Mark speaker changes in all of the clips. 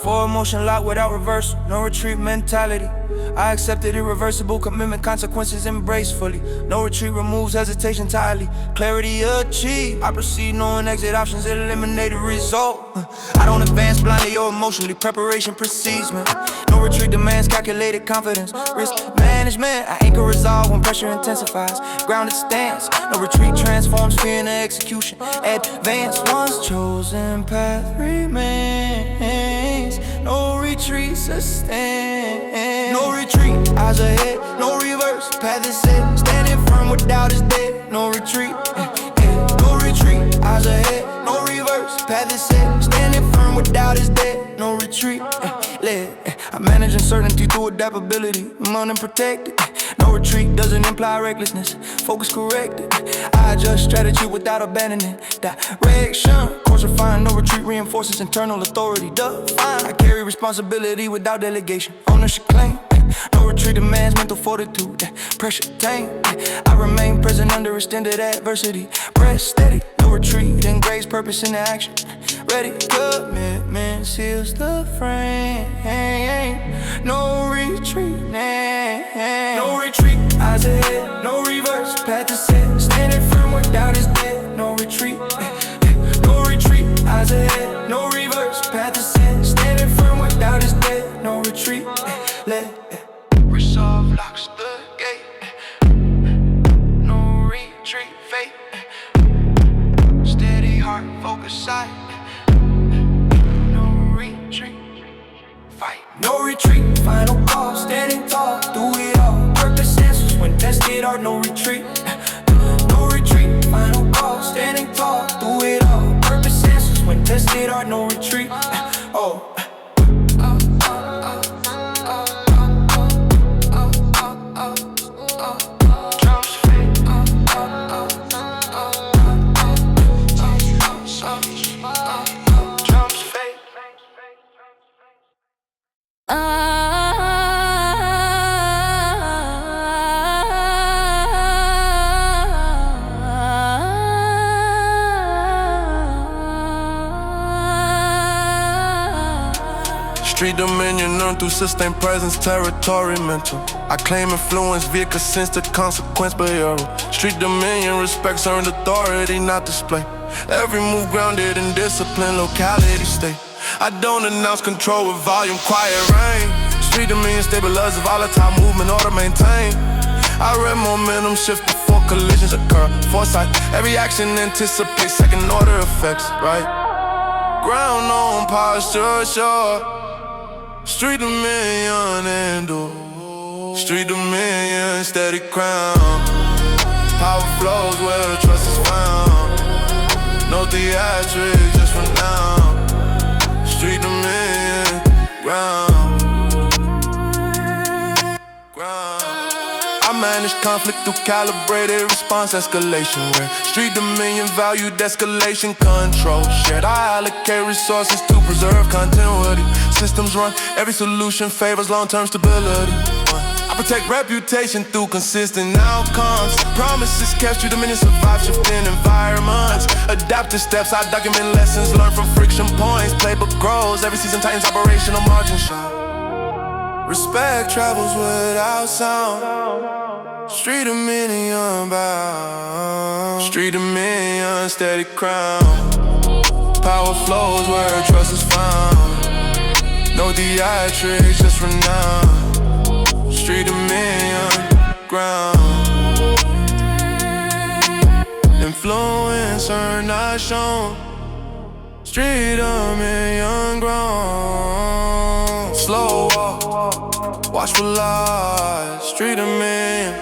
Speaker 1: Forward motion locked without reversal, no retreat mentality. I accepted irreversible commitment, consequences embraced fully. No retreat removes hesitation entirely. Clarity achieved. I proceed knowing exit options eliminated result. I don't advance blindly or emotionally. Preparation precedes me. No retreat demands calculated confidence. Risk management. I anchor resolve when pressure intensifies. Grounded stance. No retreat transforms fear into execution. Advance once chosen path remains. No retreat sustains. No retreat, eyes ahead, no reverse, path is set. Standing firm without is dead, no retreat. No retreat, eyes ahead, no reverse, path is set. Standing firm without is dead, no retreat. I manage uncertainty through adaptability, I'm unprotected. No retreat doesn't imply recklessness, focus corrected. I adjust strategy without abandoning direction. Course refined, no retreat reinforces internal authority. Define. I carry responsibility without delegation, ownership claim. No retreat demands mental fortitude, pressure tame. I remain present under extended adversity. Press steady, no retreat, engraves purpose into action. Ready, commitment seals the frame. No retreat, no retreat, eyes ahead, no reverse, path is set. Standing firm without is dead, no retreat. No retreat, eyes ahead, no reverse, path is set. Standing firm without is dead, no retreat. Resolve locks the gate. No retreat, fate. Steady heart, focus sight. No retreat, fight. No retreat, final call, standing tall, through it all. Purpose answers when tested are no retreat. No retreat, final call, standing tall, through it all. Purpose answers when tested are no retreat. Oh.
Speaker 2: Street dominion earned through sustained presence, territory mental. I claim influence via consent to consequence behavioral. Street dominion respects earned authority, not display. Every move grounded in discipline, locality state. I don't announce control with volume, quiet rain. Street dominion stabilizes volatile movement, order maintain. I read momentum shift before collisions occur. Foresight, every action anticipates second order effects, right? Ground on posture, sure. Street dominion and do. Street dominion, steady crown. Power flows where trust is found. No theatrics, just renown. Street dominion, ground. I manage conflict through calibrated response escalation. Where street dominion valued escalation control shared. I allocate resources to preserve continuity. Systems run, every solution favors long-term stability. I protect reputation through consistent outcomes. Promises kept, street dominion survive shifting environments. Adaptive steps, I document lessons learned from friction points. Playbook grows, every season tightens operational margin shot. Respect travels without sound. Street dominion bound. Street dominion, steady crown. Power flows where trust is found. No theatrics, just renown. Street dominion, ground. Influence earned, not shown. Street dominion, ground. Slow walk, watchful eyes. Street dominion,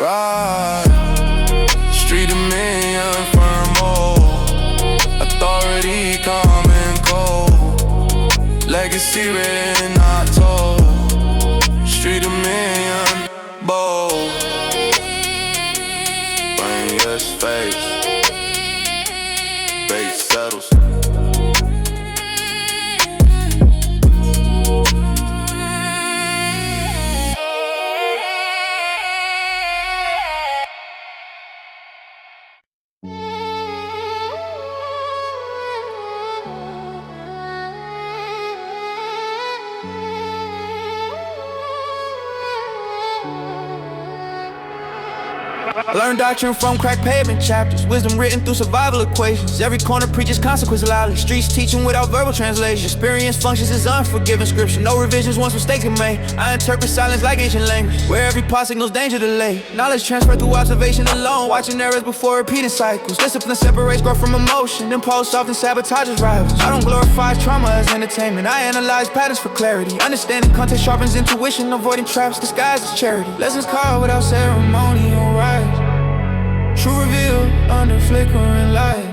Speaker 2: ride. Street dominion, firm hold. Authority, calm and cold. Legacy written, not told. Street dominion, bold. Bring your face. Base settles.
Speaker 1: I learned doctrine from crack pavement chapters, wisdom written through survival equations. Every corner preaches consequence loudly, streets teaching without verbal translation. Experience functions as unforgiving scripture, no revisions once mistakes are made. I interpret silence like ancient language, where every pause signals danger delay. Knowledge transferred through observation alone, watching errors before repeating cycles. Discipline separates growth from emotion, impulse often sabotages rivals. I don't glorify trauma as entertainment, I analyze patterns for clarity. Understanding context sharpens intuition, avoiding traps disguised as charity. Lessons called without ceremonial rites, true revealed under flickering light.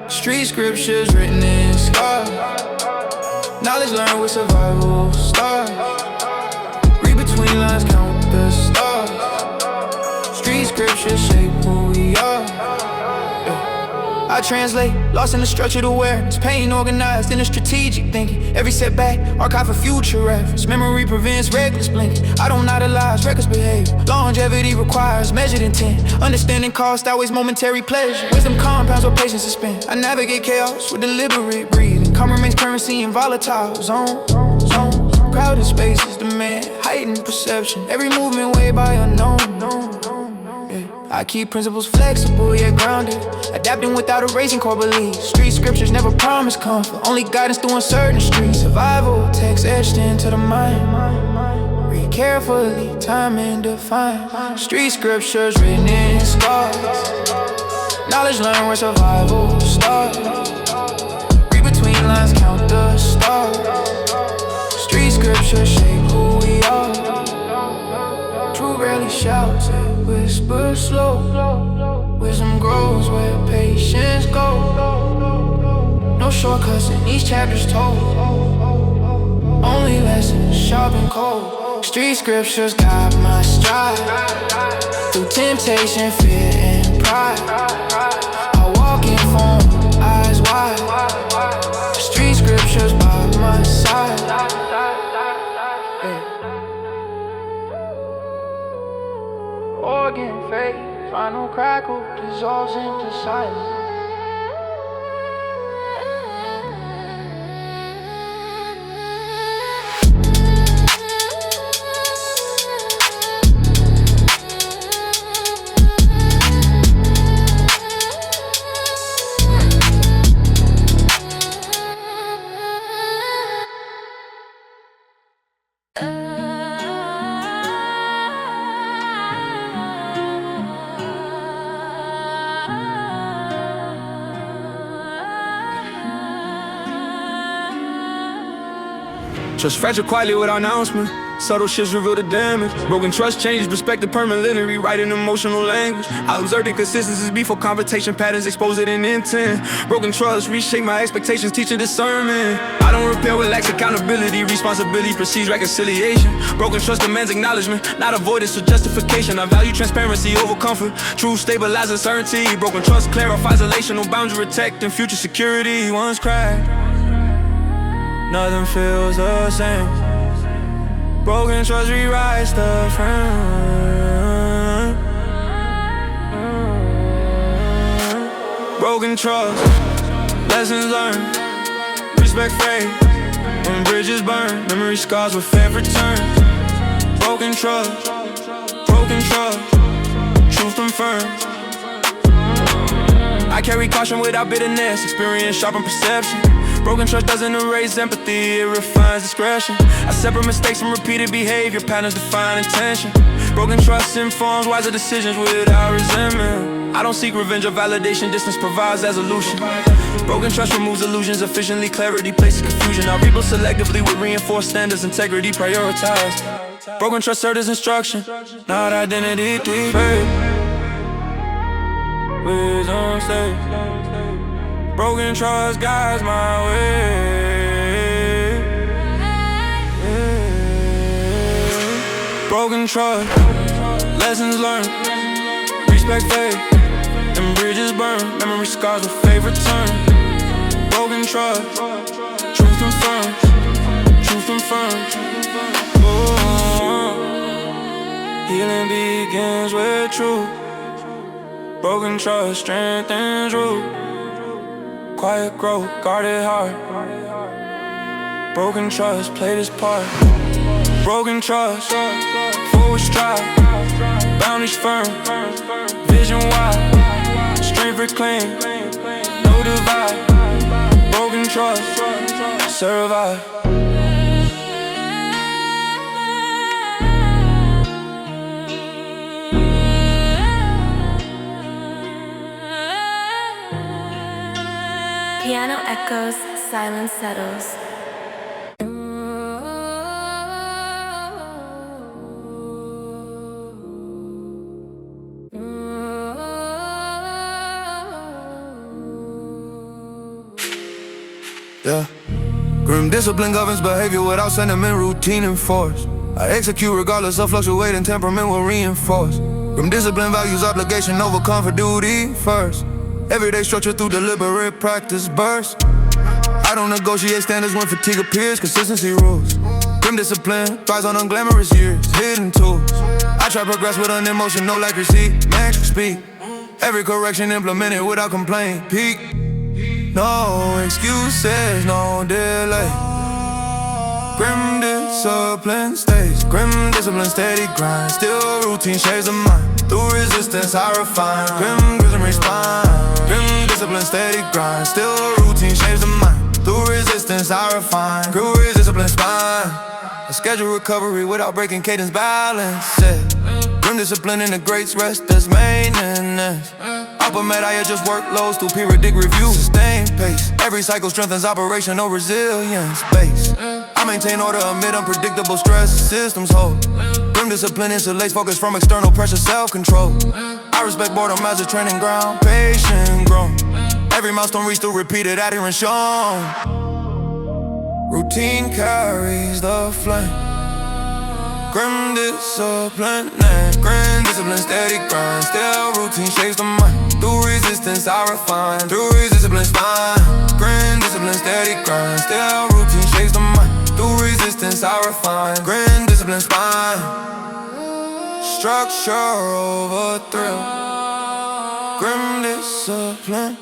Speaker 1: Street scriptures written in scars, knowledge learned with survival stars. Read between lines, count the stars. Street scriptures shape who we are. I translate, lost in the structured awareness, pain organized in a strategic thinking. Every setback, archive for future reference. Memory prevents reckless blinking. I don't idolize reckless behavior. Longevity requires measured intent. Understanding cost outweighs momentary pleasure. Wisdom compounds what patience is spent. I navigate chaos with deliberate breathing. Calm remains currency in volatile zones. Crowded spaces demand heightened perception. Every movement weighed by unknown. I keep principles flexible yet grounded, adapting without erasing core beliefs. Street scriptures never promise comfort, only guidance through uncertain streets. Survival text etched into the mind, read carefully, time and define. Street scriptures written in scars, knowledge learned where survival starts. Read between lines, count the stars. Street scriptures shape who we are. True rarely shouts, whisper slow. Wisdom grows where patience goes. No shortcuts in each chapter's told, only lessons sharp and cold. Street scriptures guide my stride through temptation, fear and pride. I walk in form, eyes wide. Street scriptures by my side. Organ fade, final crackle dissolves into silence. Trust fragile quietly without announcement. Subtle shifts reveal the damage. Broken trust changes perspective permanently, rewriting emotional language. I observed inconsistencies before confrontation patterns expose it in intent. Broken trust reshape my expectations, teaching discernment. I don't repair what lacks accountability. Responsibility precedes reconciliation. Broken trust demands acknowledgement, not avoidance or justification. I value transparency over comfort. Truth stabilizes certainty. Broken trust clarifies elation, no boundary protecting future security. Once cracked, nothing feels the same. Broken trust rewrites the frame. Broken trust, lessons learned, respect fade. When bridges burn, memory scars with fair return. Broken trust, truth confirmed. I carry caution without bitterness, experience sharpen perception. Broken trust doesn't erase empathy, it refines discretion. I separate mistakes from repeated behavior, patterns define intention. Broken trust informs wiser decisions without resentment. I don't seek revenge or validation, distance provides resolution. Broken trust removes illusions efficiently, clarity places confusion. I rebuild selectively with reinforced standards, integrity prioritized. Broken trust served as instruction, not identity defect. Wisdom stays. Broken trust guides my way. Broken trust, lessons learned, respect fade, and bridges burn. Memory scars with favorite turn. Broken trust, truth confirmed. Oh, healing begins with truth. Broken trust strengthens root. Quiet growth, guarded heart. Broken trust played its part. Broken trust, forward stride. Boundaries firm, vision wide, strength reclaimed, no divide, broken trust, survive.
Speaker 3: Piano echoes, silence settles.
Speaker 1: Yeah. Grim discipline governs behavior without sentiment, routine enforced. I execute regardless of fluctuating temperament will reinforce. Grim discipline values obligation over comfort, duty first. Everyday structure through deliberate practice burst. I don't negotiate standards when fatigue appears, consistency rules. Grim discipline thrives on unglamorous years, hidden tools. I try progress with unemotional accuracy, metric speed. Every correction implemented without complaint, peak. No excuses, no delay. Grim discipline stays, grim discipline steady grind. Still routine shapes the mind, through resistance I refine. Grim gives me spine, grim discipline steady grind. Still routine shapes the mind, through resistance I refine. Grim discipline spine, I schedule recovery without breaking cadence balance. Grim discipline integrates rest as maintenance. Upper med, I adjust workloads through periodic review. Sustained pace, every cycle strengthens operational resilience base. I maintain order amid unpredictable stress, systems hold. Grim discipline insulates focus from external pressure, self-control. I respect boredom as a training ground, patient grown. Every milestone reached through repeated adherence shown. Routine carries the flame. Grim discipline, grim discipline, steady grind. Still routine shapes the mind. Through resistance I refine. Through discipline spine. Grim discipline, steady grind. Still routine shapes the mind. Through resistance I refine. Grim discipline spine. Structure over thrill. Grim discipline.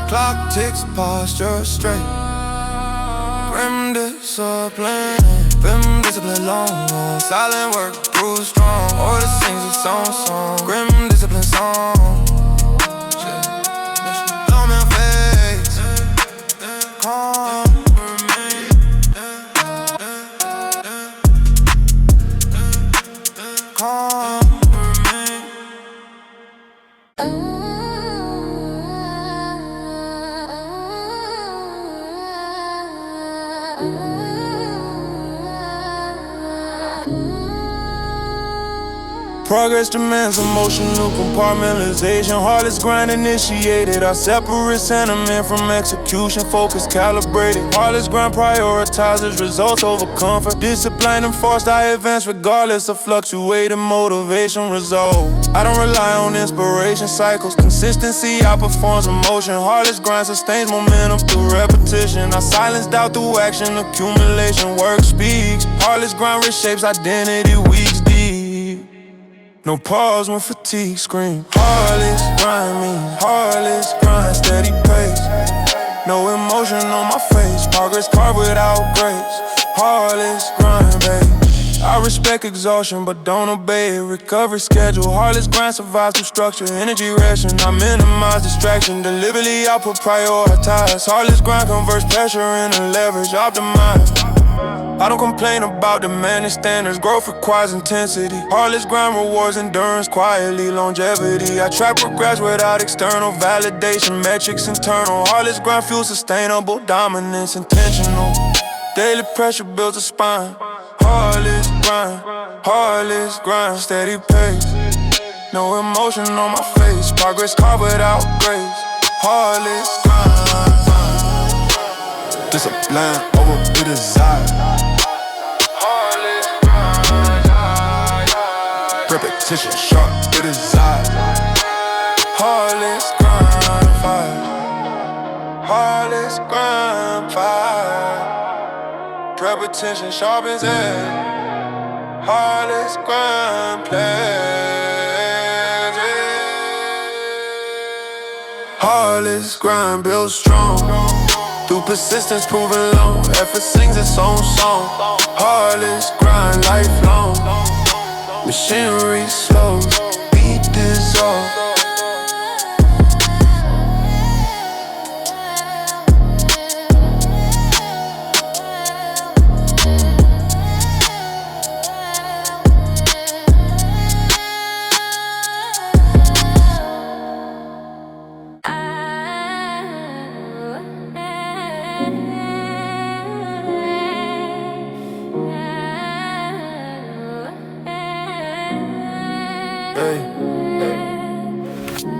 Speaker 1: Clock ticks, posture straight. Grim discipline. Grim discipline long, silent work proves strong. Order sings its own song. Grim discipline song. Long man face, calm, remain. Calm, remain. Progress demands emotional compartmentalization. Heartless grind initiated. I separate sentiment from execution. Focus calibrated. Heartless grind prioritizes results over comfort. Discipline enforced, I advance regardless of fluctuating motivation results. I don't rely on inspiration cycles. Consistency outperforms emotion. Heartless grind sustains momentum through repetition. I silence doubt through action. Accumulation, work speaks. Heartless grind reshapes identity weeks deep. No pause when fatigue screams. Heartless grind means heartless grind, steady pace. No emotion on my face, progress carved without grace. Heartless grind, babe. I respect exhaustion but don't obey it. Recovery schedule, heartless grind survives through structure. Energy ration, I minimize distraction. Deliberately output prioritize. Heartless grind converts pressure into leverage, optimize. I don't complain about demanding standards. Growth requires intensity. Heartless grind rewards endurance quietly. Longevity, I track progress without external validation. Metrics internal. Heartless grind fuels sustainable dominance. Intentional. Daily pressure builds a spine. Heartless grind, steady pace. No emotion on my face. Progress carved without grace. Heartless grind. Discipline over desire. Repetition, sharp, it is I. Heartless grind fire. Heartless grind fire. Repetition, sharp as air. Heartless grind plans. Heartless grind builds strong. Through persistence proven long. Effort sings its own song. Heartless grind lifelong. Machinery slows, beat this go.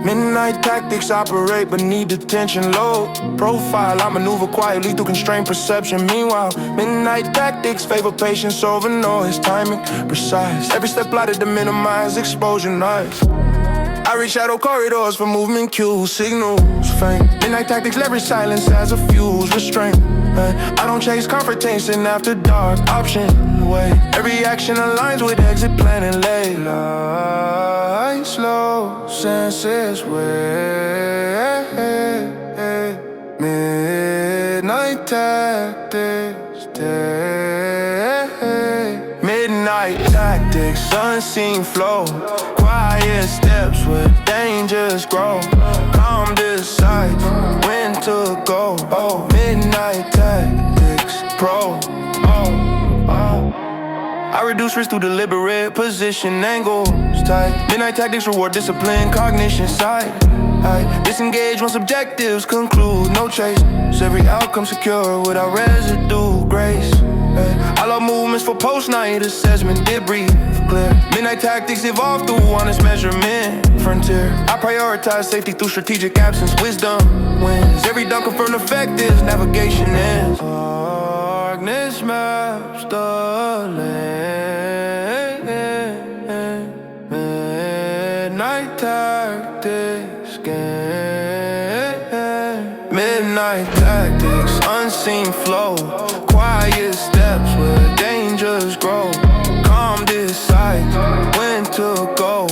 Speaker 1: Midnight tactics operate beneath detention low profile. I maneuver quietly through constrained perception. Meanwhile, midnight tactics favor patience over noise. Timing precise, every step plotted to minimize exposure noise. I reach shadow corridors for movement cues, signals faint. Midnight tactics leverage silence as a fuse, restraint. I don't chase confrontation after dark, option way. Every action aligns with exit plan and lay. Light, slow, senses way. Midnight tactics, midnight tactics, unseen flow. Quiet steps where dangers grow. Calm decides when to go. Oh, midnight tactics, pro. I reduce risk through deliberate position angles tight. Midnight tactics reward discipline, cognition sight. I disengage once objectives conclude, no chase. Every outcome secure without residue, grace. All our movements for post-night assessment, debrief clear. Midnight tactics evolve through honest measurement, frontier. I prioritize safety through strategic absence, wisdom wins. Every dawn confirmed effective, navigation ends. Darkness maps the land. Midnight tactics gain. Midnight tactics, unseen flow. Quiet steps where dangers grow. Calm decides when to go.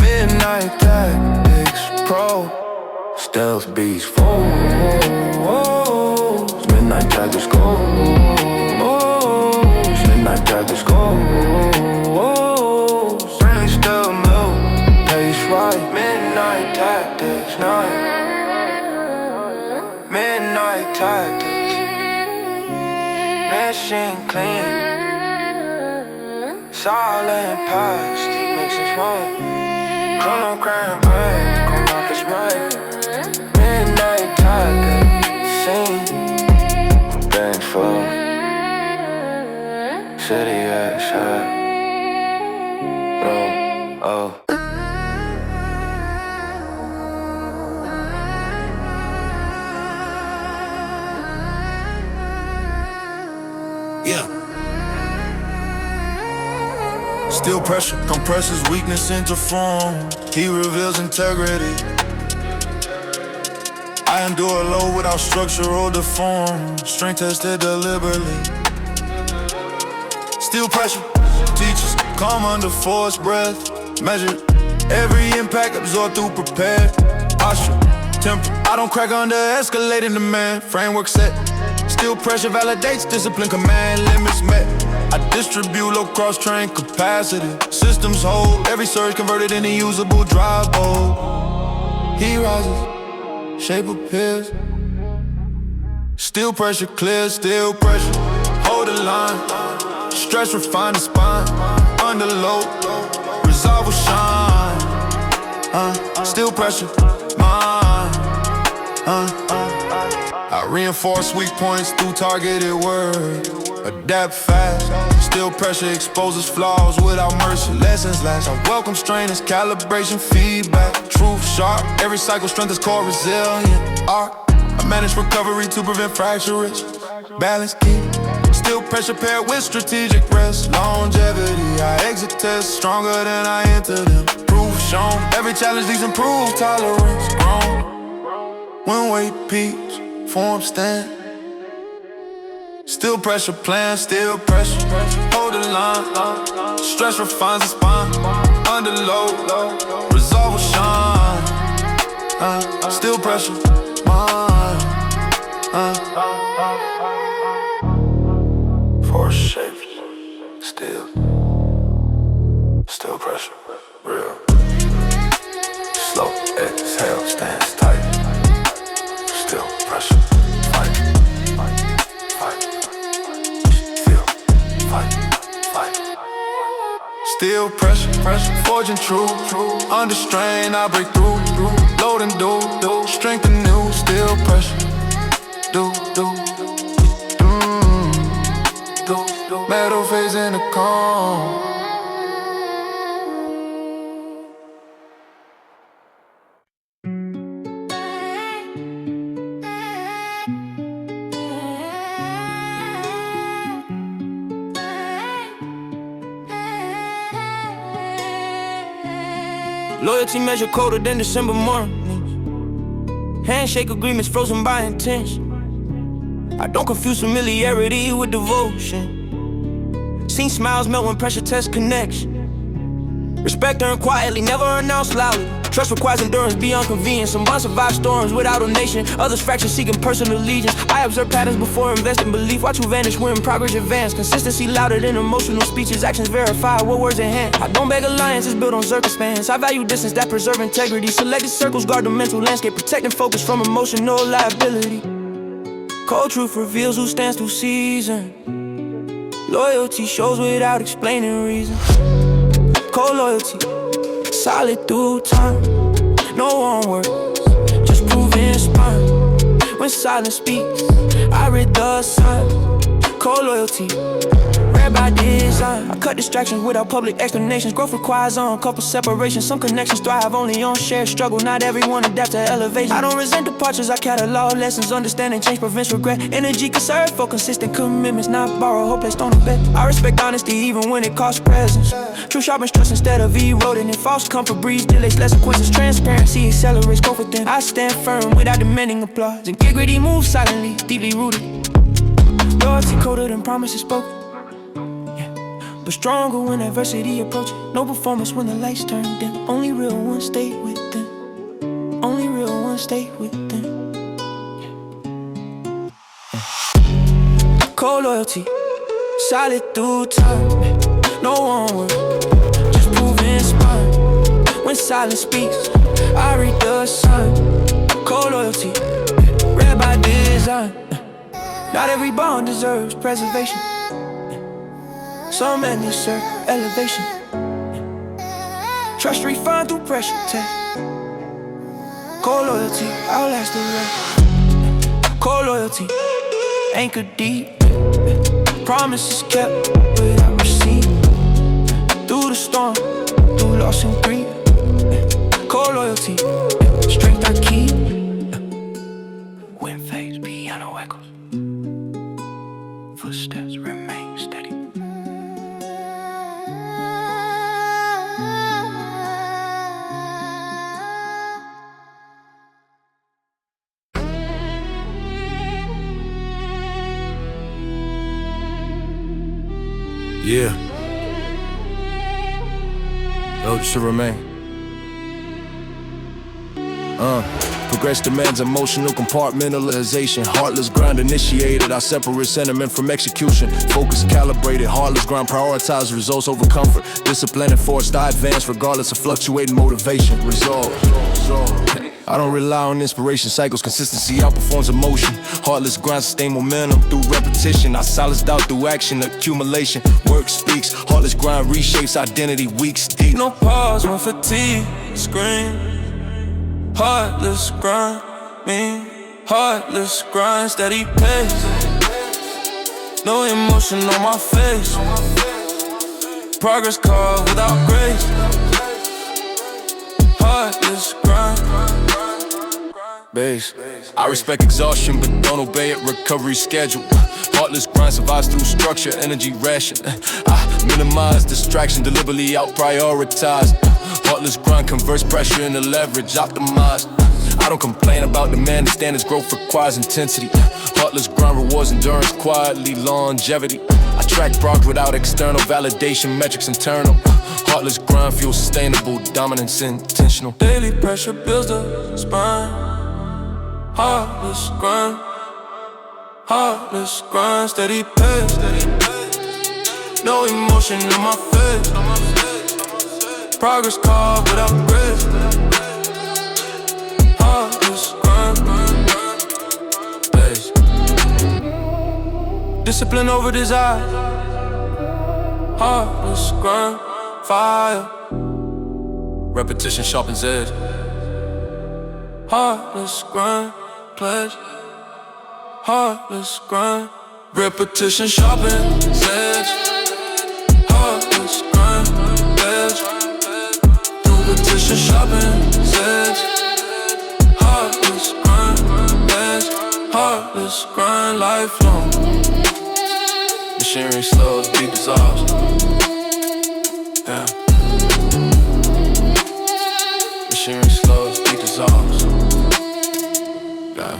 Speaker 1: Midnight tactics pro. Stealth beats foes. Midnight tactics go. Midnight tactics go. Brain still move, pace right. Midnight tactics night. Midnight tactics. Machine clean. Silent past, makes it fun. Come crying back, come rock is right. Midnight tactics, scene. Bang full. City ass high. Oh. Yeah. Still pressure, compresses weakness into form. He reveals integrity. I endure a load without structural deform. Strength tested deliberately. Still pressure, teachers calm under forced breath. Measured, every impact absorbed through prepared posture. Temper, I don't crack under escalating demand. Framework set. Still pressure validates discipline, command limits met. I distribute low cross-train capacity. Systems hold, every surge converted into usable drive bolt. He rises, shape appears. Still pressure clear, still pressure. Hold the line, stress refine the spine. Under load, resolve will shine. Still pressure, mine. I reinforce weak points through targeted words. Adapt fast, still pressure exposes flaws without mercy. Lessons last, I welcome strain as calibration feedback. Truth sharp, every cycle strength is core resilient. Art, I manage recovery to prevent fracture risk. Balance key, still pressure paired with strategic rest. Longevity, I exit tests stronger than I enter them. Proof shown, every challenge leaves improved tolerance. Grown, when weight peaks, form stand. Still pressure plan, still pressure. Hold the line, stress refines the spine. Under load, resolve will shine. Still pressure, mine. Force shapes, still pressure, real.
Speaker 2: Still pressure, forging true. Under strain, I break through. Load and do, strength and new. Still pressure, do. Metal phase in the calm.
Speaker 1: Loyalty measure colder than December mornings. Handshake agreements frozen by intention. I don't confuse familiarity with devotion. Seen smiles melt when pressure tests connection. Respect earned quietly, never announced loudly. Trust requires endurance beyond convenience. Some bonds survive storms without a nation. Others fracture seeking personal allegiance. I observe patterns before investing belief. Watch who vanish when progress advance. Consistency louder than emotional speeches. Actions verify what words enhance. I don't beg alliances built on circumstance. I value distance that preserve integrity. Selected circles guard the mental landscape. Protecting focus from emotional liability. Cold truth reveals who stands through season. Loyalty shows without explaining reason. Cold loyalty, solid through time. No one word, just proving spine. When silence speaks, I read the sign. Cold loyalty, read by design. I cut distractions without public explanations. Growth requires uncoupled separation. Some connections thrive only on shared struggle. Not everyone adapts to elevation. I don't resent departures, I catalog lessons. Understanding change prevents regret. Energy conserved for consistent commitments, not borrow hope placed on a bet. I respect honesty even when it costs presence. True sharpens trust instead of eroding. And false comfort breeds delays, less consequences. Transparency accelerates growth within. I stand firm without demanding applause. Integrity moves silently, deeply rooted. Loyalty coded and promises spoken. But stronger when adversity approaches. No performance when the lights turn dim. Only real ones stay within. Only real ones stay within. Cold loyalty, solid through time. No one word, just proving spine. When silence speaks, I read the sign. Cold loyalty, read by design. Not every bond deserves preservation. Some men deserve elevation. Trust refined through pressure test. Cold loyalty, outlast the rest. Cold loyalty, anchor deep. Promises kept without receipt. Through the storm, through loss and grief. Cold loyalty, strength I keep. Wind fades, piano echoes. Footsteps remain steady.
Speaker 4: Yeah. Yo, should remain. Progress demands emotional compartmentalization. Heartless grind initiated. I separate sentiment from execution. Focus calibrated. Heartless grind prioritize results over comfort. Discipline and forced I advance regardless of fluctuating motivation. Resolve. I don't rely on inspiration cycles. Consistency outperforms emotion. Heartless grind sustain momentum through repetition. I silence doubt through action accumulation. Work speaks. Heartless grind reshapes identity weeks deep.
Speaker 1: No pause when fatigue scream. Heartless grind, heartless grind, steady pace. No emotion on my face. Progress called without grace. Heartless grind.
Speaker 4: Base. I respect exhaustion, but don't obey it. Recovery schedule. Heartless grind survives through structure, energy ration. I minimize distraction, deliberately out prioritize. Heartless grind converts pressure into leverage, optimized. I don't complain about demanding standards, growth requires intensity. Heartless grind rewards endurance, quietly longevity. I track progress without external validation, metrics internal. Heartless grind feels sustainable, dominance intentional.
Speaker 1: Daily pressure builds the spine. Heartless grind, steady pace. No emotion on my face. Progress called without grace. Heartless grind, pace. Discipline over desire. Heartless grind, fire. Repetition sharpens edge. Heartless grind, pledge. Heartless grind. Repetition sharpens edge. Heartless grind, pledge. Repetition sharpens edge. Heartless grind, pledge. Heartless grind, lifelong. Machinery slows, beat dissolves. Yeah. Machinery slows, beat dissolves. Yeah.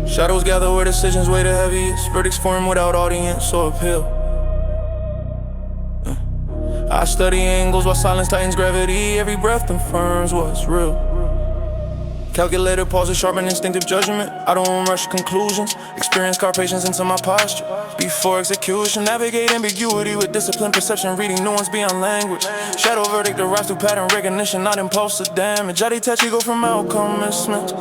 Speaker 1: Shadows gather where decisions weigh the heaviest. Verdicts form without audience or appeal. I study angles while silence tightens gravity. Every breath confirms what's real. Calculated pauses sharpen instinctive judgment. I don't rush conclusions. Experience carve patience into my posture before execution. Navigate ambiguity with discipline, perception, reading nuance beyond language. Shadow verdict arrives through pattern recognition, not impulsive damage. I detach ego from outcome mismatch.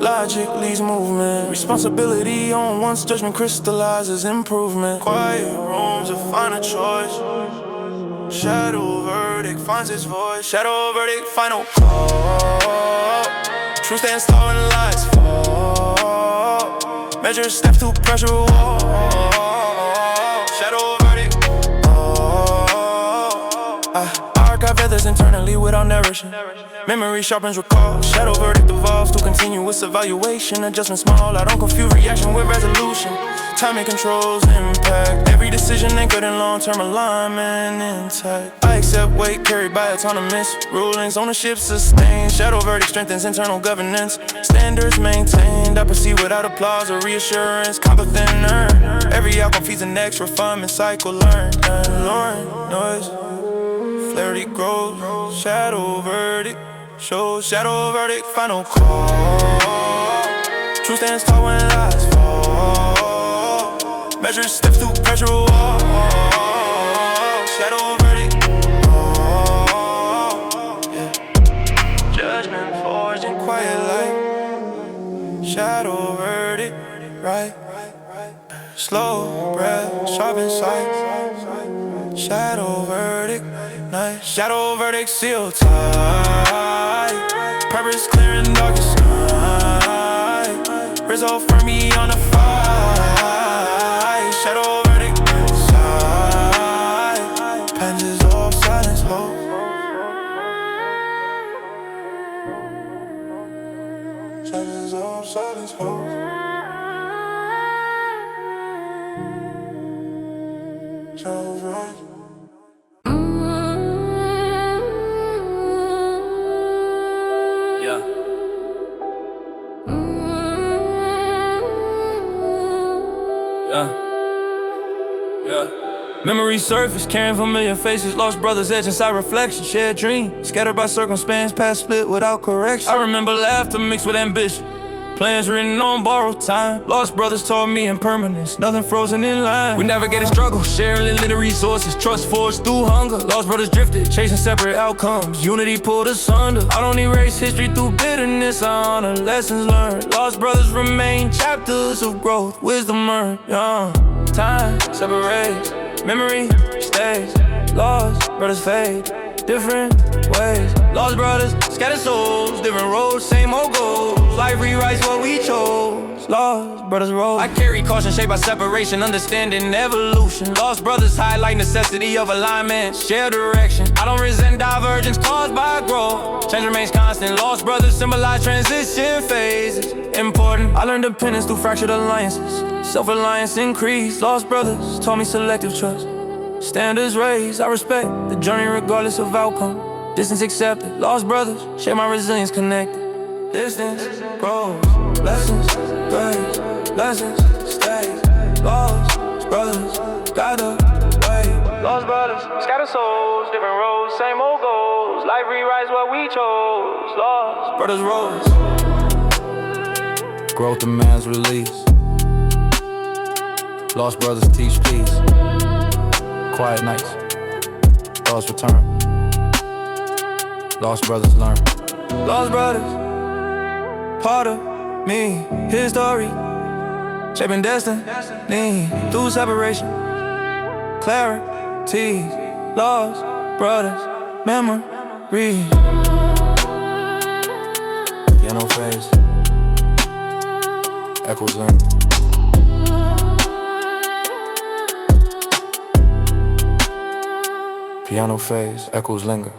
Speaker 1: Logic leads movement. Responsibility on once judgment crystallizes improvement. Quiet rooms of final choice. Shadow verdict finds its voice. Shadow verdict, final call. Truth stands tall when lies fall. Measure steps to pressure wall. Shadow verdict. I archive feathers internally without narration. Memory sharpens recall. Shadow verdict evolves to continuous evaluation. Adjustment small, I don't confuse reaction with resolution. Timing controls impact. Every decision anchored in long-term alignment intact. I accept weight carried by autonomous rulings. Ownership sustained. Shadow verdict strengthens internal governance. Standards maintained. I proceed without applause or reassurance. Competent earned. Every outcome feeds the next refinement cycle learned. Alluring noise. Clarity grows. Shadow verdict shows. Shadow verdict final call. Truth stands tall when lies fall. Measure steps through pressure wall. Shadow verdict. Yeah. Judgment forged in quiet light. Shadow verdict. Right. Slow breath, sharp insight. Shadow verdict. Night. Shadow verdict sealed tight. Purpose clear in darkest night. Result for me on the fight. Shadow verdict side. Pen dissolve, silence hope. Shadows dissolve, silence hope. Shadows rise. Memory surface, carrying familiar faces. Lost brothers, edge inside reflection. Shared dreams, scattered by circumstance. Past split without correction. I remember laughter mixed with ambition. Plans written on borrowed time. Lost brothers taught me impermanence. Nothing frozen in line. We navigated struggle, sharing limited resources. Trust forged through hunger. Lost brothers drifted, chasing separate outcomes. Unity pulled asunder. I don't erase history through bitterness. I honor lessons learned. Lost brothers remain chapters of growth. Wisdom earned. Time separates. Memory stays. Lost brothers fade different ways. Lost brothers, scattered souls. Different roads, same old goals. Life rewrites what we chose. Lost brothers roll. I carry caution shaped by separation, understanding evolution. Lost brothers highlight necessity of alignment, share direction. I don't resent divergence caused by growth. Change remains constant. Lost brothers symbolize transition phases. Important. I learned dependence through fractured alliances. Self-reliance increased. Lost brothers taught me selective trust. Standards raised. I respect the journey regardless of outcome. Distance accepted. Lost brothers share my resilience connected. Distance grows. Lessons grace. Lessons stay. Lost brothers guide the way. Lost brothers, scattered souls, different roads, same old goals. chose. Life rewrites what we chose. Lost brothers rose.
Speaker 5: Growth demands release. Lost brothers teach peace. Quiet nights. Lost return. Lost brothers learn.
Speaker 1: Lost brothers, part of me, his story, shaping destiny through separation. Clarity, lost brothers, memory.
Speaker 5: Piano phase. Echoes in. Piano phase, echoes linger.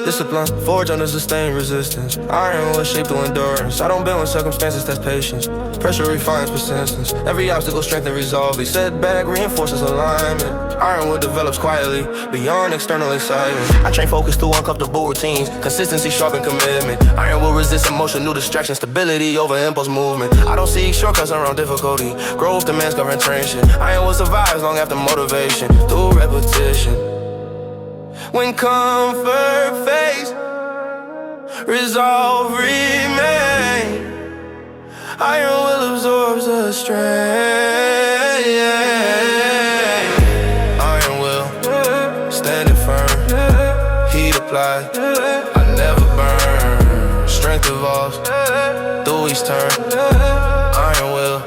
Speaker 1: Discipline, forge under sustained resistance. Iron will shape through endurance. I don't bend with circumstances, that's patience. Pressure refines persistence. Every obstacle strengthens resolve. The setback reinforces alignment. Ironwood develops quietly, beyond external excitement. I train focus through uncomfortable routines. Consistency, sharpen commitment. Iron will resist emotion, new distraction. Stability over impulse movement. I don't seek shortcuts around difficulty. Growth demands concentration. Iron will survive long after motivation. Through repetition. When comfort fades, resolve remain. Iron will absorb the strain. Iron will stand firm. Heat applied, I never burn. Strength evolves through each turn. Iron will,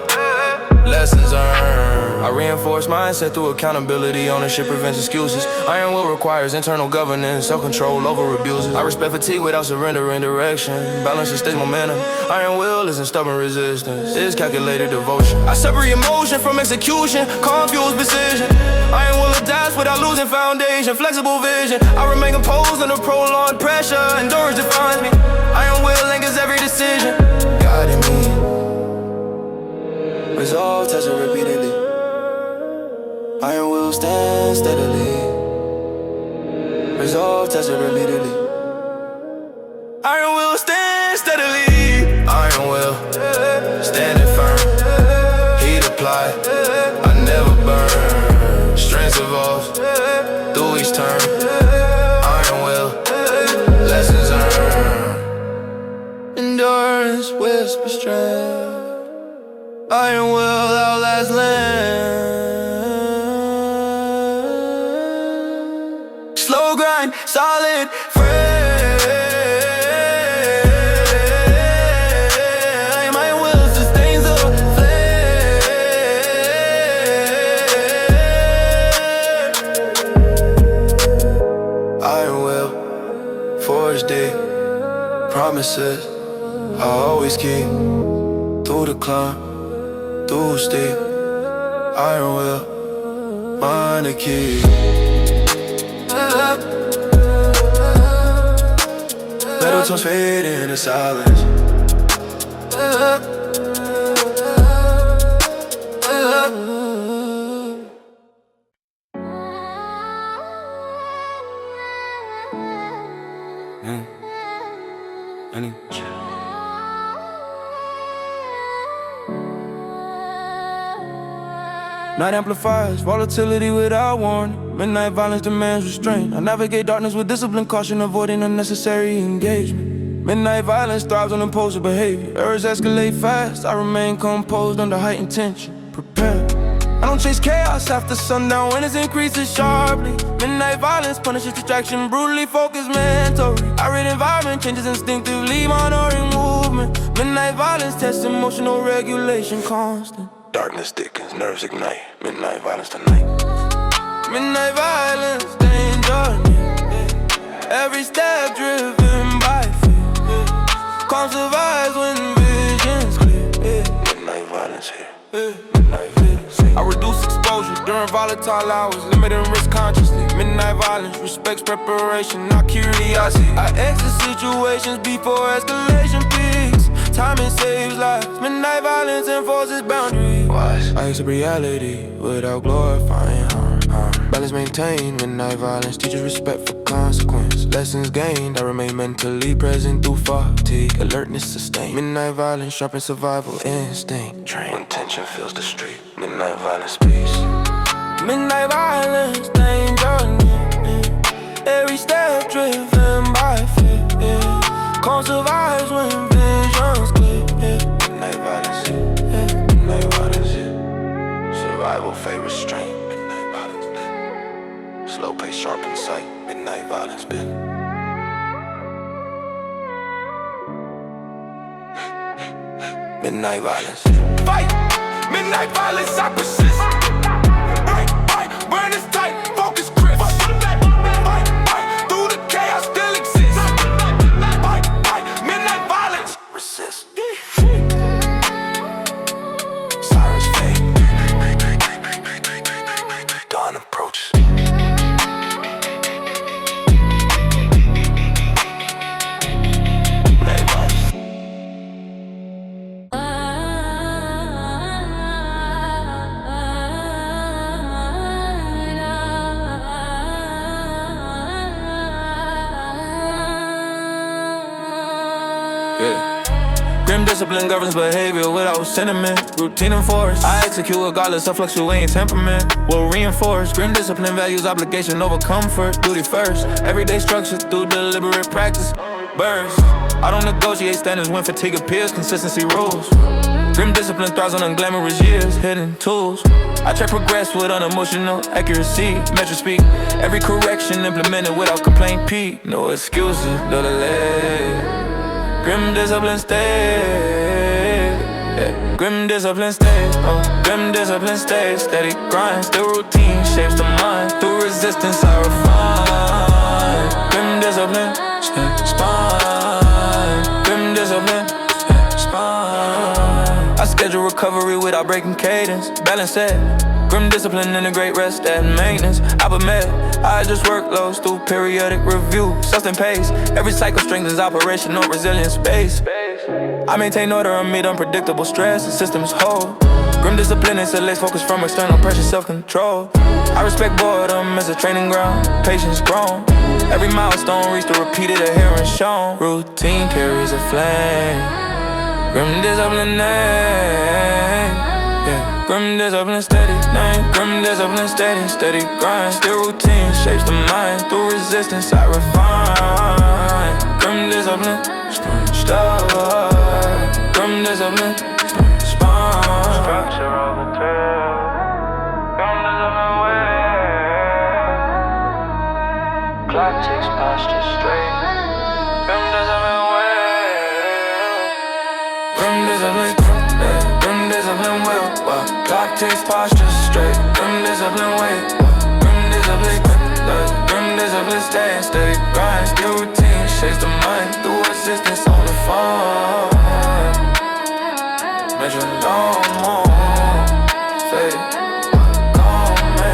Speaker 1: lessons earned. I reinforce mindset through accountability. Ownership prevents excuses. Iron will requires internal governance, self-control over abuses. I respect fatigue without surrendering direction. Balance sustains momentum. Iron will isn't stubborn resistance, it's calculated devotion. I separate emotion from execution, confuse precision. Iron will adapt without losing foundation, flexible vision. I remain composed under prolonged pressure. Endurance defines me. Iron will anchors every decision, guiding me. Resolve, test it repeatedly. Iron will stand steadily. Resolve, test it repeatedly. Iron will stand steadily. Iron will stand firm. Heat applied, I never burn. Strength evolves through each turn. Iron will, lessons earned. Endurance, whisper strength. Iron will outlast land. Slow grind, solid frame. My will sustains the flame. Iron will forge deep promises I always keep. Through the climb, through steep. Iron will find the key. Metal tones fade into silence. Night amplifies volatility without warning. Midnight violence demands restraint. I navigate darkness with discipline, caution, avoiding unnecessary engagement. Midnight violence thrives on impulsive behavior. Errors escalate fast. I remain composed under heightened tension. Prepared. I don't chase chaos after sundown when it increases sharply. Midnight violence punishes distraction, brutally focused mentally. I read environment changes instinctively, monitoring movement. Midnight violence tests emotional regulation constant.
Speaker 4: Darkness thickens, nerves ignite. Midnight violence tonight.
Speaker 1: Midnight violence, danger near. Every step driven by fear. Calm survives when vision's clear.
Speaker 4: Midnight violence here.
Speaker 1: Midnight violence here. I reduce exposure during volatile hours, limiting risk consciously. Midnight violence respects preparation, not curiosity. I exit situations before escalation peaks. Timing saves lives. Midnight violence enforces boundaries.
Speaker 4: Wise.
Speaker 1: I accept reality without glorifying harm. Balance maintained. Midnight violence teaches respect for consequence. Lessons gained, I remain mentally present through fatigue. Alertness sustained. Midnight violence, sharpen survival instinct. Train when tension fills the street. Midnight violence, peace. Midnight violence, danger near. Every step driven by fear. Calm survives when vision's clear. Midnight violence, midnight violence. Survival favors strength. Midnight violence. Slow pace, sharpen sight. Midnight violence, been. Midnight violence. Fight! Midnight violence, I persist. Burn is tight, focus crisp. Fight, through the chaos still exists. Midnight violence, resist. Sirens fade. Dawn approaches. Grim discipline governs behavior without sentiment. Routine enforced. I execute regardless of fluctuating temperament. Will reinforce. Grim discipline values obligation over comfort. Duty first. Everyday structure through deliberate practice. Burst. I don't negotiate standards when fatigue appears. Consistency rules. Grim discipline thrives on unglamorous years. Hidden tools. I try progress with unemotional accuracy. Measure speak. Every correction implemented without complaint. P. No excuses. No delay. Grim discipline stays, yeah. Grim discipline stays, grim discipline stays. Steady grind, still routine shapes the mind. Through resistance I refine. Grim discipline, spine. Grim discipline, spine. I schedule recovery without breaking cadence. Balance set. Grim discipline, integrate rest and maintenance. Med, I adjust workloads through periodic review. Sustain pace, every cycle strengthens operational resilience base. I maintain order amid unpredictable stress, the systems hold. Grim discipline insulates focus from external pressure, self-control. I respect boredom as a training ground, patience grown. Every milestone reached the repeated adherence shown. Routine carries a flame. Grim discipline name. Yeah. Grim discipline steady, name. Grim discipline steady, steady grind. Still routine shapes the mind. Through resistance I refine. Grim discipline, start. Grim discipline, spine. Structure of the tail. Grim discipline way. Clock takes posture straight. Grim discipline way. Grim discipline. Grim discipline will. Clock takes posture straight. Grim discipline wait. Grim discipline. Grim discipline stay. Steady grind. Still routine shapes the mind. Through assistance on the phone. Measure no more. Fade. Calm me.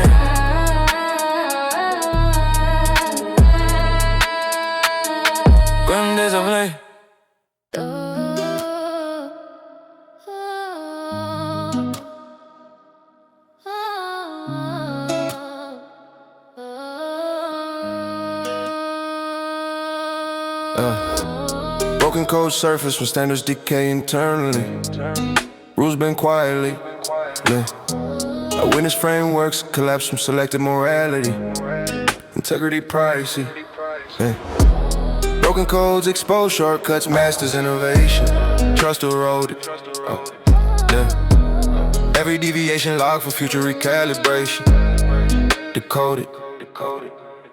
Speaker 1: Grim discipline. Broken code surface when standards decay internally. Rules bend quietly. Yeah. I witness frameworks collapse from selective morality. Integrity privacy. Yeah. Broken codes expose shortcuts, masters innovation. Trust eroded. Yeah. Every deviation logged for future recalibration. Decoded.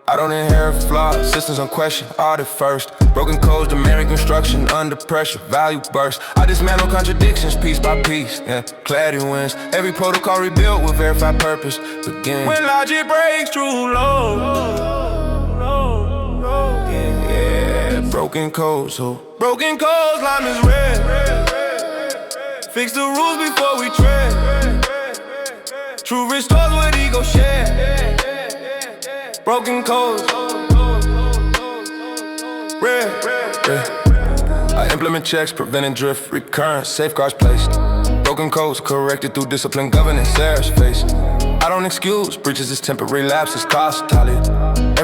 Speaker 1: I don't inherit flaws, systems unquestioned, audit first. Broken codes demand reconstruction under pressure, value burst. I dismantle contradictions piece by piece, yeah, clarity wins. Every protocol rebuilt with verified purpose begins. When logic breaks through low, yeah, broken codes, so broken codes, lime is red. Fix the rules before we tread. Truth restores what ego share. Broken codes, red. I implement checks, preventing drift, recurrence, safeguards placed. Broken codes corrected through discipline, governance, errors faced. I don't excuse breaches as temporary lapses, cost tally.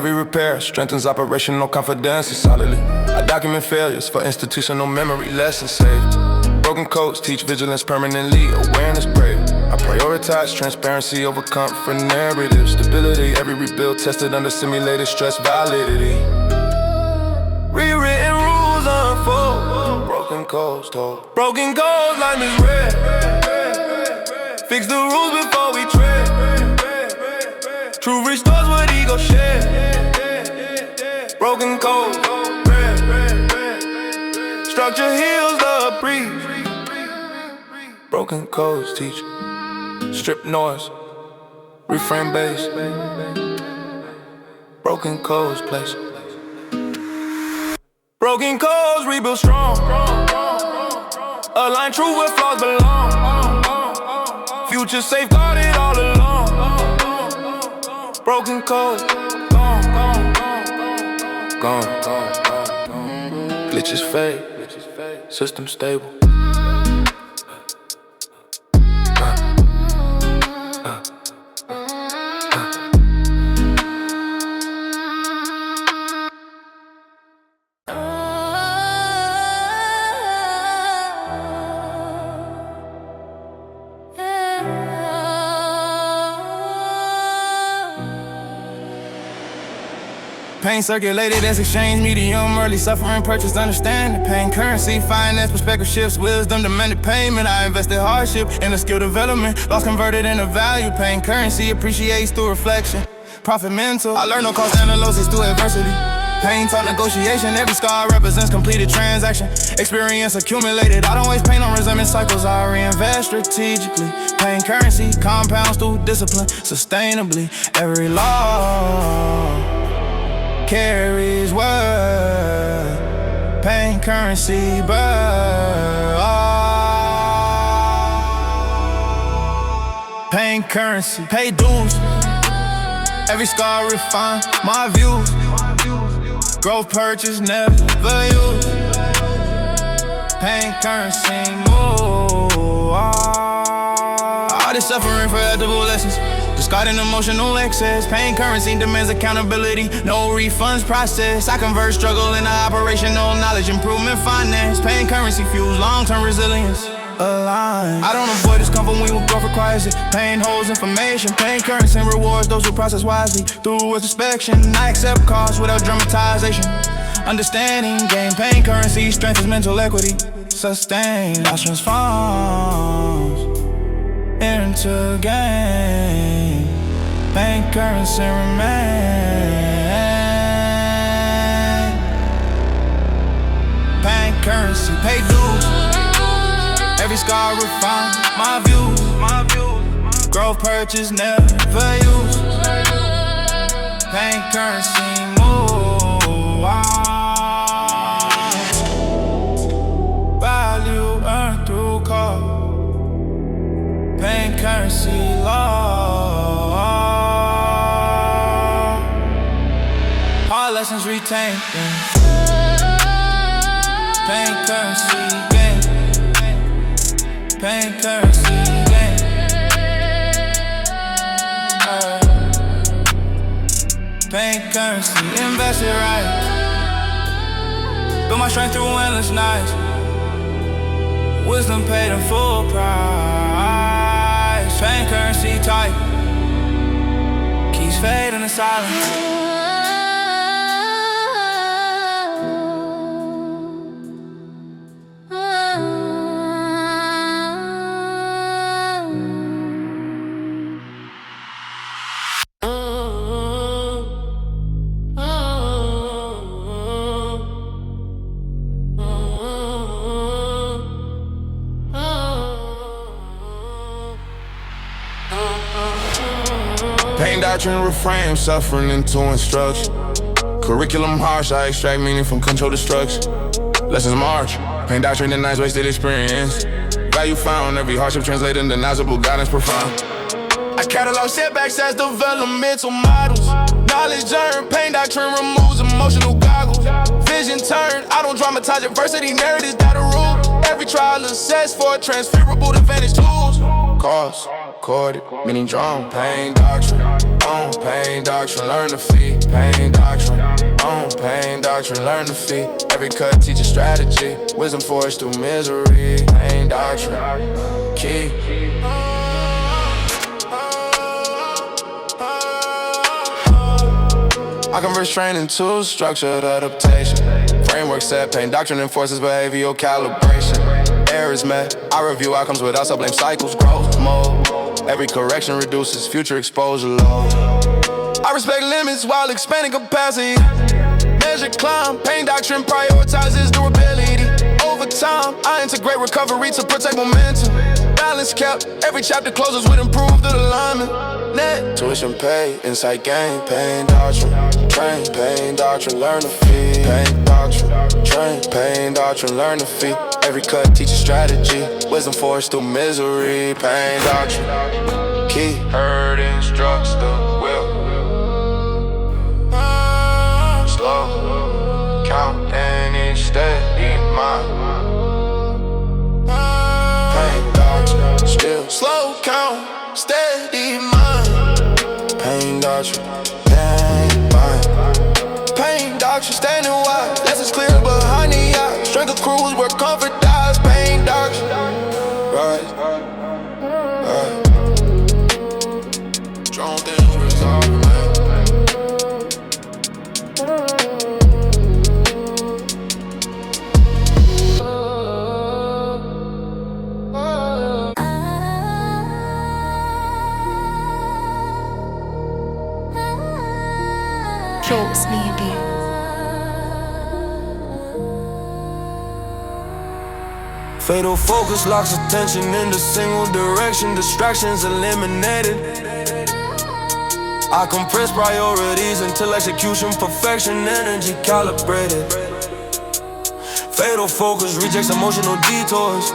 Speaker 1: Every repair strengthens operational confidence solidly. I document failures for institutional memory lessons saved. Broken codes teach vigilance permanently, awareness brave. I prioritize transparency over comfort narrative. Stability, every rebuild tested under simulated stress validity. Rewritten rules unfold. Broken codes told. Broken codes like Miss Red. Fix the rules before we tread. Truth restores what ego shed. Broken codes. Structure heals the breeze. Broken codes teach. Strip noise. Reframe bass. Broken codes place. Broken codes rebuild strong. Align truth where flaws belong. Future safeguarded all along. Broken codes gone. Glitches fade. System stable. Pain circulated as exchange medium, early suffering purchased understanding. Pain currency, finance, perspective shifts, wisdom demanded payment. I invested hardship in a skill development, loss converted into value. Pain currency appreciates through reflection. Profit mental, I learned no cost analysis through adversity. Pain taught negotiation, every scar represents completed transaction. Experience accumulated, I don't waste pain on resentment cycles, I reinvest strategically. Pain currency compounds through discipline, sustainably. Every law carries word. Pain currency birth. Pain currency, pay dues. Every scar refine my views. Growth purchase, never use. Pain currency, move. All this suffering for edible lessons. Discarding emotional excess. Pain currency demands accountability. No refunds process. I convert struggle into operational knowledge. Improvement finance. Pain currency fuels long-term resilience. Align. I don't avoid discomfort when growth requires it. Pain holds information. Pain currency rewards those who process wisely. Through introspection, I accept costs without dramatization. Understanding, gain pain currency strengthens mental equity. Sustain, loss transforms into gain. Pain currency remain. Pain currency, pay dues. Every scar refine my views. Growth purchase, never use. Pain currency, move. Value earned through cost. Pain currency law. Hard lessons retained. Pain currency gain. Pain currency gain. Pain currency invested right. Build my strength through endless nights. Wisdom paid in full price. Pain currency tight. Keeps fading in silence.
Speaker 2: Pain doctrine reframe suffering into instruction. Curriculum harsh, I extract meaning from control destruction. Lessons march, pain doctrine denies wasted experience. Value found, every hardship translated into knowledgeable guidance profound. I catalog setbacks as developmental models. Knowledge earned, pain doctrine removes emotional goggles. Vision turned, I don't dramatize adversity, narratives that are rule. Every trial assessed for transferable advantage tools. Cause, corded, meaning drawn, pain doctrine. On pain doctrine, learn to feed. Pain doctrine, on pain doctrine, learn to feed. Every cut teach a strategy. Wisdom forged through misery. Pain doctrine, Keef. I convert training to structured adaptation. Framework set, pain doctrine enforces behavioral calibration. Errors met, I review outcomes without self-blame cycles, growth mode. Every correction reduces future exposure load. I respect limits while expanding capacity. Measure climb, pain doctrine prioritizes durability. Over time, I integrate recovery to protect momentum. Balance kept, every chapter closes with improved alignment. Net tuition pay, insight gain, pain doctrine. Train, pain doctrine, learn to feed. Pain doctrine, train, pain doctrine, learn to feed. Every cut teaches strategy. Wisdom forged through misery. Pain doctrine, Keef. Herd instructs the will. Slow, count and each steady mind. Pain doctrine, still slow count, steady mind. Pain doctrine, pain mind. Pain doctrine, standing wide. Lessons clear behind the eye. Strength of crews where comfort dies. Pain doctrine, right, right. Strong things resolve, man.
Speaker 3: Shorts maybe.
Speaker 1: Fatal focus locks attention into single direction. Distractions eliminated. I compress priorities until execution perfection. Energy calibrated. Fatal focus rejects emotional detours.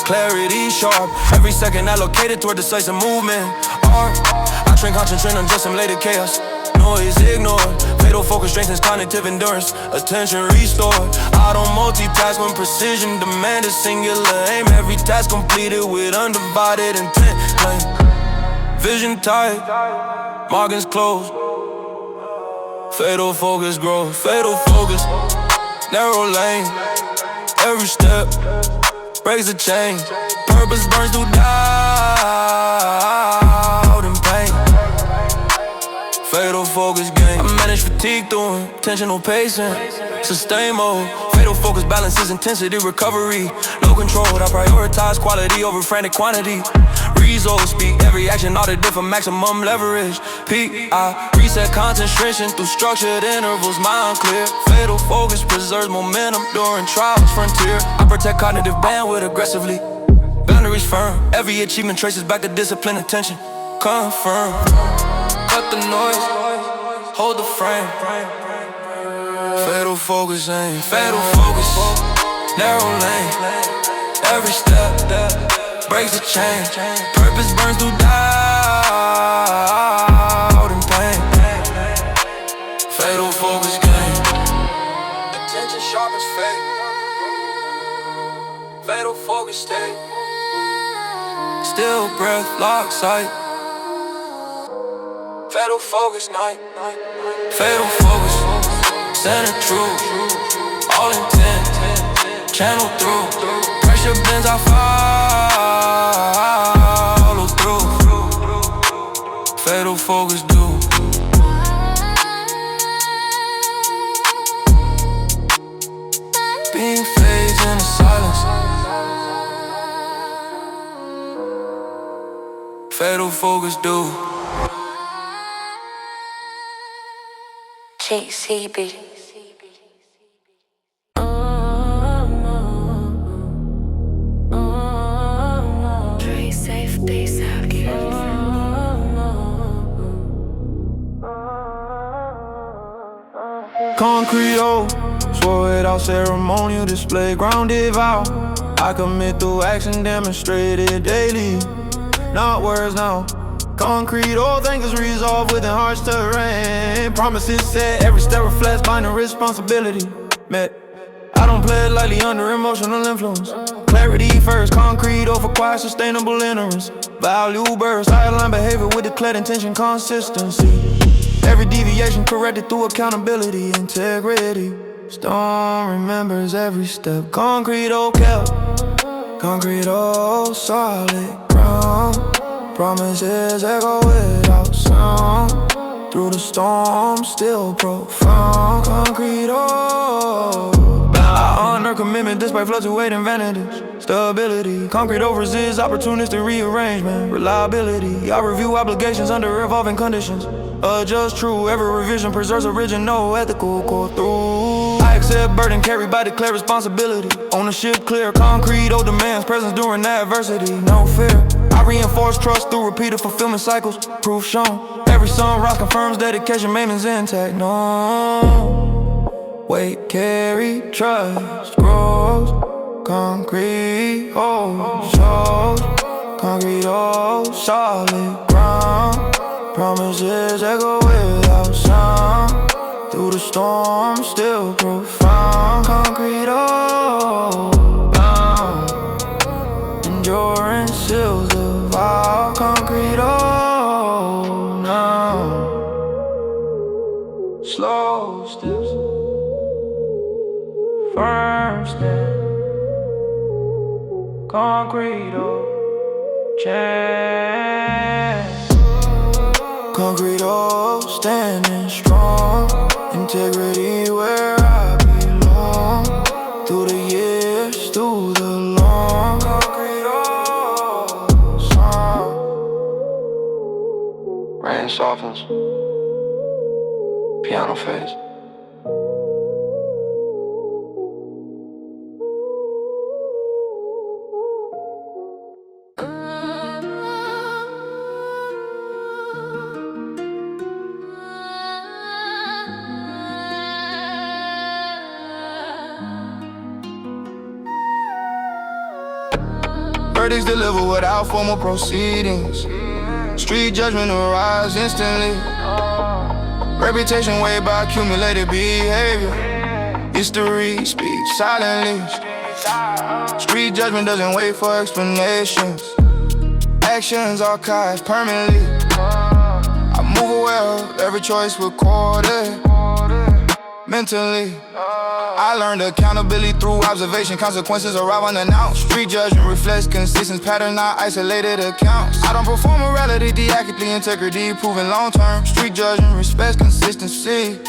Speaker 1: Clarity sharp. Every second allocated toward decisive movement. Art. I train concentrate on just simulated chaos. Noise ignored. Fatal focus strengthens cognitive endurance. Attention restored. I don't multitask when precision demanded. Singular aim. Every task completed with undivided intent. Like vision tight. Margins closed. Fatal focus growth. Fatal focus. Narrow lane. Every step breaks the chain. Purpose burns through doubt and pain. Fatal focus game. I manage fatigue through intentional pacing. Sustain mode. Fatal focus balances intensity recovery. No control. I prioritize quality over frantic quantity. Results speak. Every action audited for maximum leverage. Peak. I reset concentration through structured intervals. Mind clear. Fatal focus preserves momentum during trials. Frontier. I protect cognitive bandwidth aggressively. Boundaries firm. Every achievement traces back to discipline. Attention. Confirm. Cut the noise, hold the frame. Fatal focus aim, fatal focus. Narrow lane, every step breaks the chain. Purpose burns through doubt and pain. Fatal focus game. Attention sharp as fate. Fatal focus state. Still breath, lock sight. Fatal focus night. Fatal focus. Center true. All intent. Channel through. Pressure bends, I follow through. Fatal focus do. Being fades in the silence. Fatal focus do.
Speaker 3: JCB. Very safe, days out.
Speaker 1: Concrete, oh, swore without ceremonial display, grounded vow. I commit through action, demonstrated daily. Not words now. Concrete, all things is resolved within harsh terrain. Promises set, every step reflects binary responsibility. Met, I don't play it lightly under emotional influence. Clarity first, concrete over quiet, sustainable ignorance. Value burst, I align behavior with declared intention, consistency. Every deviation corrected through accountability, integrity. Storm remembers every step. Concrete old kept, concrete old solid ground. Promises echo without sound. Through the storm, still profound. Concrete old bound. I honor commitment despite fluctuating vanities. Stability, concrete over resists opportunistic rearrangement. Reliability, I review obligations under evolving conditions. Adjust true, every revision preserves original ethical core through. I accept burden carried by declared responsibility. Ownership clear, concrete old demands presence during adversity. No fear, I reinforce trust through repeated fulfillment cycles. Proof shown, every sunrise confirms dedication, maintenance intact. No weight carry, trust grows. Concrete old shows, concrete old solid ground. Promises echo without sound. Through the storm, still profound. Concrete old bound. Endurance seals the vow. Concrete old now. Slow steps, firm steps. Concrete old change. Concrete old standing strong. Integrity where I belong. Through the years, through the long. Concrete old song. Rain softens, piano fades. Verdicts delivered without formal proceedings. Street judgment arrives instantly. Reputation weighed by accumulated behavior. History speaks silently. Street judgment doesn't wait for explanations. Actions archived permanently. I move aware of every choice recorded. Mentally, I learned accountability through observation. Consequences arrive unannounced. Street judgment reflects consistent pattern, not isolated accounts. I don't perform morality diachrically, integrity proven long term. Street judgment respects consistency,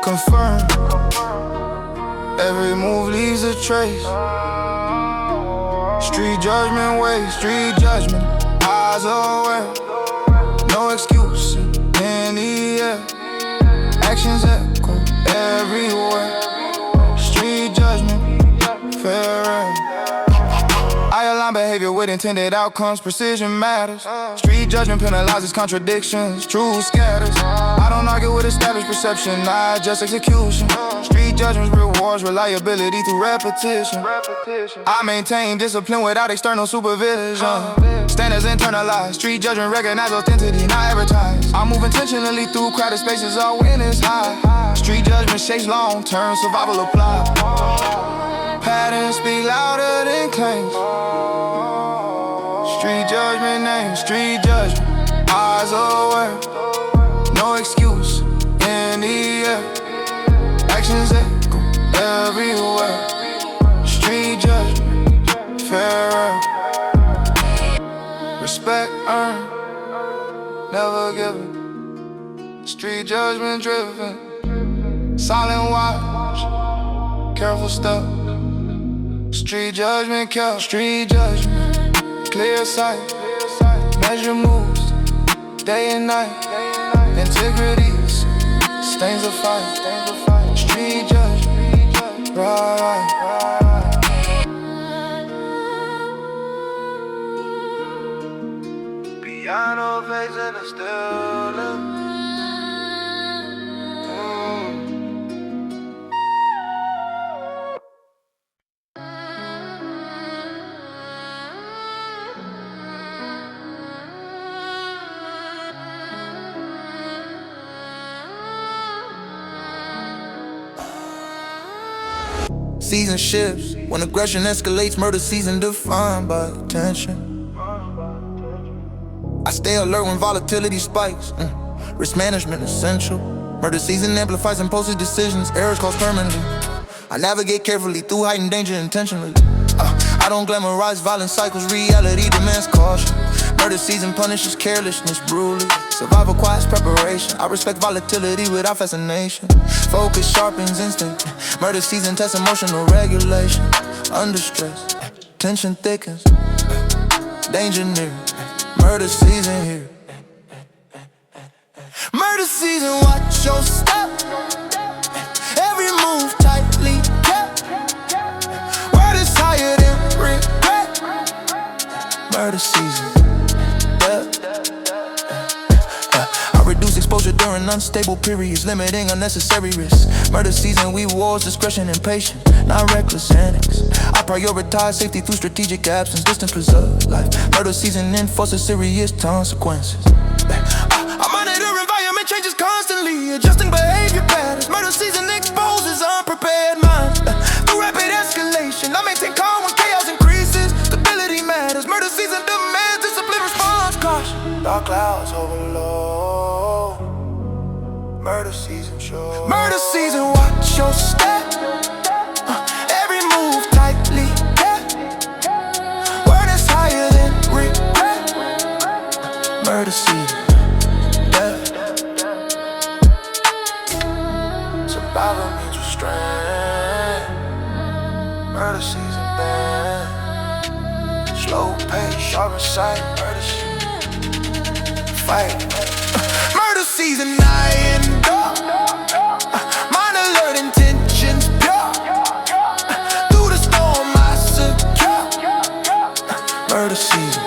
Speaker 1: confirm. Every move leaves a trace. Street judgment waits, street judgment, eyes aware. No excuse in the air. Actions echo everywhere. Street judgment, fair. I align behavior with intended outcomes, precision matters. Street judgment penalizes contradictions, truth scatters. I don't argue with established perception, not just execution. Street judgment rewards reliability through repetition. I maintain discipline without external supervision. Standards internalized, street judgment recognize authenticity, not advertised. I move intentionally through crowded spaces, all win is high. Street judgment shapes long-term survival applied. Patterns speak louder than claims. Street judgment name, street judgment, eyes aware. No excuse in the air. Actions echo everywhere. Street judgment, fair. Respect earned, never given. Street judgment driven. Silent watch, careful step. Street judgment kept, street judgment, clear sight. Measure moves, day and night. Integrities, stains of fight. Street judgment, right. Piano face and a still. season shifts. When aggression escalates, murder season defined by tension. I stay alert when volatility spikes. Risk management essential. Murder season amplifies impulsive decisions. Errors cause permanently. I navigate carefully through heightened danger intentionally. I don't glamorize violent cycles. Reality demands caution. Murder season punishes carelessness brutally. Survival requires preparation. I respect volatility without fascination. Focus sharpens instinct. Murder season tests emotional regulation. Under stress, tension thickens. Danger near. Murder season here. Murder season, watch your step. Every move tightly kept. Word is higher than regret. Murder season, I reduce exposure during unstable periods, limiting unnecessary risks. Murder season, we wars, discretion and patience, not reckless annex. I prioritize safety through strategic absence, distance preserve life. Murder season enforces serious consequences. I monitor environment changes constantly, adjusting behavior patterns. Murder season exposes unprepared minds. Through rapid escalation, I maintain calm when chaos increases. Stability matters. Murder season demands discipline, response, caution. Dark clouds overload. Murder season show. Murder season, watch your step. Every move tightly kept. Word is higher than regret. Murder season. Survival means restraint. Murder season bad. Slow pace, sharp sight. Murder season fight. Murder season night and dark. Mind alert, intentions pure. Through the storm I secure. Murder season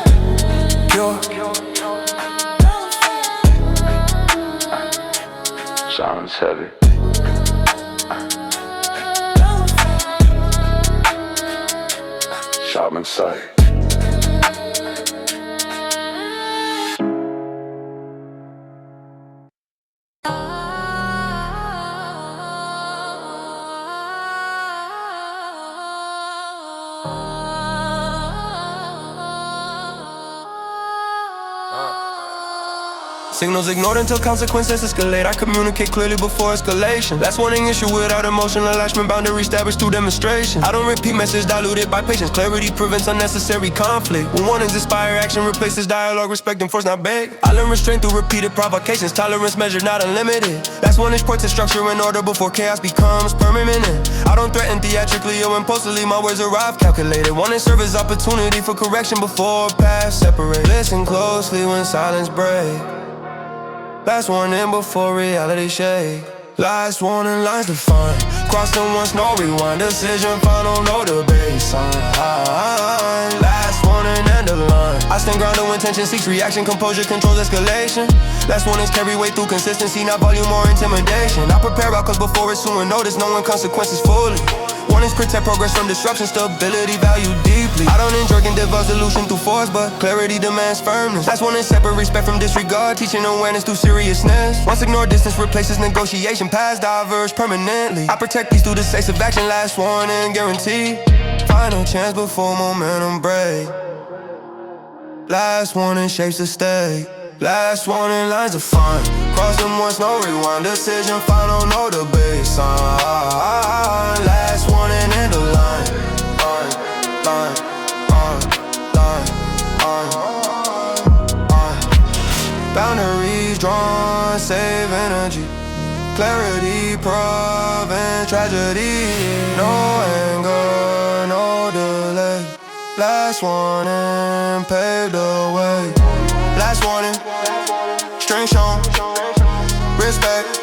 Speaker 1: pure.
Speaker 6: Sounds heavy. Sharp in sight.
Speaker 1: Signals ignored until consequences escalate. I communicate clearly before escalation. Last warning issue without emotional attachment. Boundary established through demonstration. I don't repeat message diluted by patience. Clarity prevents unnecessary conflict. When warnings inspire action, replaces dialogue. Respect and force, not beg. I learn restraint through repeated provocations. Tolerance measured, not unlimited. Last warning points to structure and order before chaos becomes permanent. I don't threaten theatrically or impulsively. My words arrive calculated. Warning serve as opportunity for correction before paths separate. Listen closely when silence breaks. Last warning before reality shake. Last warning lines defined. Cross them once, no rewind. Decision final, no debate. Last warning and the line. I stand grounded when tension seeks reaction. Composure controls escalation. Last warnings carry weight through consistency, not volume or intimidation. I prepare outcomes before ensuing notice, knowing consequences fully. Warnings protect progress from disruption, stability valued deeply. I don't enjoy and divulge solution through force, but clarity demands firmness. That's one separate respect from disregard, teaching awareness through seriousness. Once ignored, distance replaces negotiation, paths diverge permanently. I protect peace through decisive action, last warning guaranteed. Final chance before momentum break. Last warning shapes the state. Last warning lines defined. Cross them once, no rewind. Decision final, no debate. Last warning in the line. Boundaries drawn, save energy. Clarity, prevent tragedy. No anger, no delay. Last warning, pave the way. Last warning, strength shown, respect.